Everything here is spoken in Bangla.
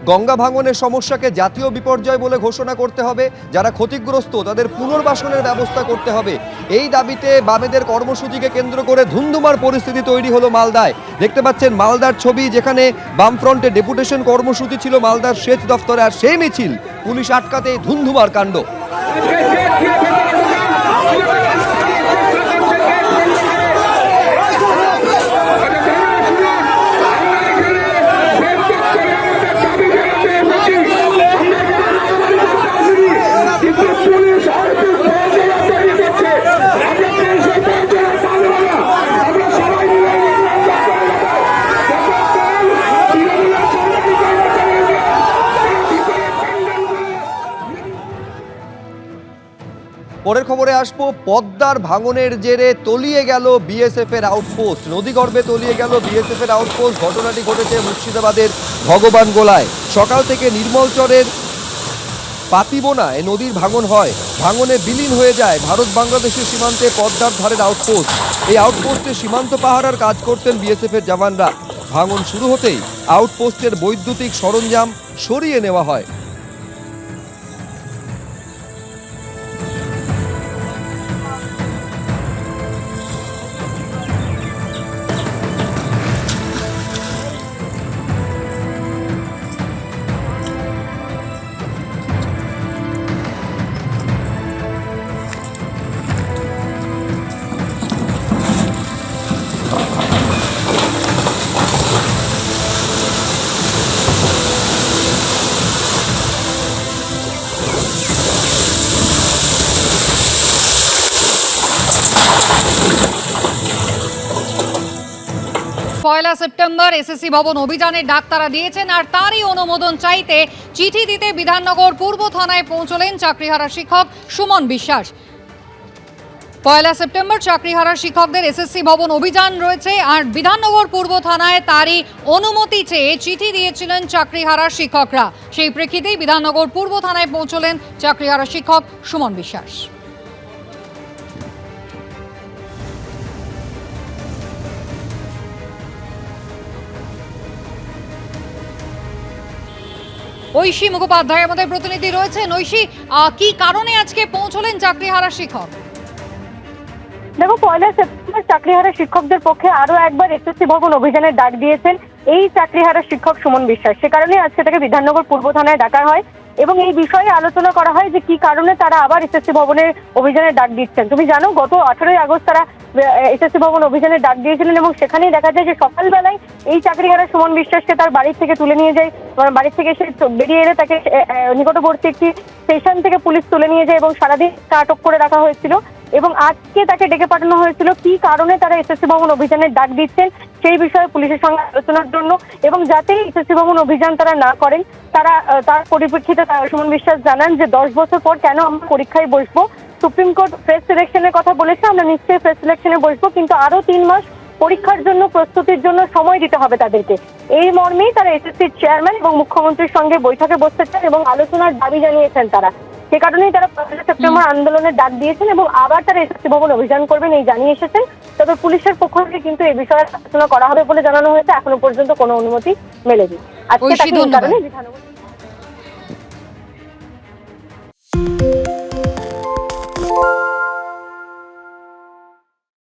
গঙ্গা ভাঙনের সমস্যাকে জাতীয় বিপর্যয় বলে ঘোষণা করতে হবে, যারা ক্ষতিগ্রস্ত তাদের পুনর্বাসনের ব্যবস্থা করতে হবে। এই দাবিতে বামেদের কর্মসূচিকে কেন্দ্র করে ধুন্ধুমার পরিস্থিতি তৈরি হলো মালদায়। দেখতে পাচ্ছেন মালদার ছবি, যেখানে বামফ্রন্টে ডেপুটেশন কর্মসূচি ছিল মালদার সেচ দফতরে, আর সেই মিছিল পুলিশ আটকাতে ধুন্ধুমার কাণ্ড। পরের খবরে আসবো, পদ্মার ভাঙনের জেরে তলিয়ে গেল বিএসএফ এর আউটপোস্ট। নদীগর্ভে তলিয়ে গেল বিএসএফ এর আউটপোস্ট। ঘটনাটি ঘটেছে মুর্শিদাবাদের ভগবান গোলায়। সকাল থেকে নির্মলচরের পাতিবোনায় নদীর ভাঙন হয়। ভাঙনে বিলীন হয়ে যায় ভারত বাংলাদেশের সীমান্তে পদ্মার ধারের আউটপোস্ট। এই আউটপোস্টে সীমান্ত পাহারার কাজ করতেন বিএসএফ এর জওয়ানরা। ভাঙন শুরু হতেই আউটপোস্টের বৈদ্যুতিক সরঞ্জাম সরিয়ে নেওয়া হয়। পয়লা সেপ্টেম্বর এসএসসি ভবন অভিযানের ডাক তারা দিয়েছেন, আর তারই অনুমোদন চাইতে চিঠি দিতে বিধাননগর পূর্ব থানায় পৌঁছলেন চাকরিহারা শিক্ষক সুমন বিশ্বাস। পয়লা সেপ্টেম্বর চাকরিহারা শিক্ষকদের এসএসসি ভবন অভিযান রয়েছে, আর বিধাননগর পূর্ব থানায় তারই অনুমতি চেয়ে চিঠি দিয়েছিলেন চাকরিহারা শিক্ষকরা। সেই প্রেক্ষিতেই বিধাননগর পূর্ব থানায় পৌঁছলেন চাকরিহারা শিক্ষক সুমন বিশ্বাস। ঐশী মুখোপাধ্যায় আমাদের প্রতিনিধি রয়েছেন। ঐশী, কি কারণে আজকে পৌঁছলেন চাকরিহারা শিক্ষক? দেখো, পয়লা সেপ্টেম্বর চাকরিহারা শিক্ষকদের পক্ষে আরো একবার এসএসসি ভবন অভিযানের ডাক দিয়েছেন এই চাকরিহারা শিক্ষক সুমন বিশ্বাস। সে কারণে আজকে তাকে বিধাননগর পূর্ব থানায় ডাকা হয় এবং এই বিষয়ে আলোচনা করা হয় যে কি কারণে তারা আবার এসএসসি ভবনের অভিযানের ডাক দিচ্ছেন। তুমি জানো, গত 18ই আগস্ট তারা এসএসসি ভবন অভিযানের ডাক দিয়েছিলেন এবং সেখানেই দেখা যায় যে সকালবেলায় এই চাকরিহারা সুমন বিশ্বাসকে তার বাড়ির থেকে তুলে নিয়ে যায়। বাড়ির থেকে সে বেরিয়ে এলে তাকে নিকটবর্তী একটি স্টেশন থেকে পুলিশ তুলে নিয়ে যায় এবং সারাদিন আটক করে রাখা হয়েছিল। এবং আজকে তাকে ডেকে পাঠানো হয়েছিল কি কারণে তারা এসএসসি ভবন অভিযানের ডাক দিচ্ছেন সেই বিষয়ে পুলিশের সঙ্গে আলোচনার জন্য, এবং যাতে এসএসসি ভবন অভিযান তারা না করেন তার পরিপ্রেক্ষিতে সুমন বিশ্বাস জানান যে 10 বছর পর কেন আমরা পরীক্ষায় বসবো। সুপ্রিম কোর্ট ফ্রেশ সিলেকশনের কথা বলেছে, আমরা নিশ্চয়ই ফ্রেশ সিলেকশনে বসবো, কিন্তু আরো 3 মাস পরীক্ষার জন্য প্রস্তুতির জন্য সময় দিতে হবে তাদেরকে। এই মর্মেই তারা এসএসসির চেয়ারম্যান এবং মুখ্যমন্ত্রীর সঙ্গে বৈঠকে বসতে চান এবং আলোচনার দাবি জানিয়েছেন তারা। সে কারণেই তারা 1 সেপ্টেম্বর আন্দোলনের ডাক দিয়েছেন এবং আবার তারা এসএসসি ভবন অভিযান করবেন এই জানিয়ে এসেছেন। তবে পুলিশের পক্ষ থেকে কিন্তু এই বিষয়ে আলোচনা করা হবে বলে জানানো হয়েছে। এখনো পর্যন্ত কোনো অনুমতি মেলেনি। আজকে তাকে এই কারণে বিধাননগর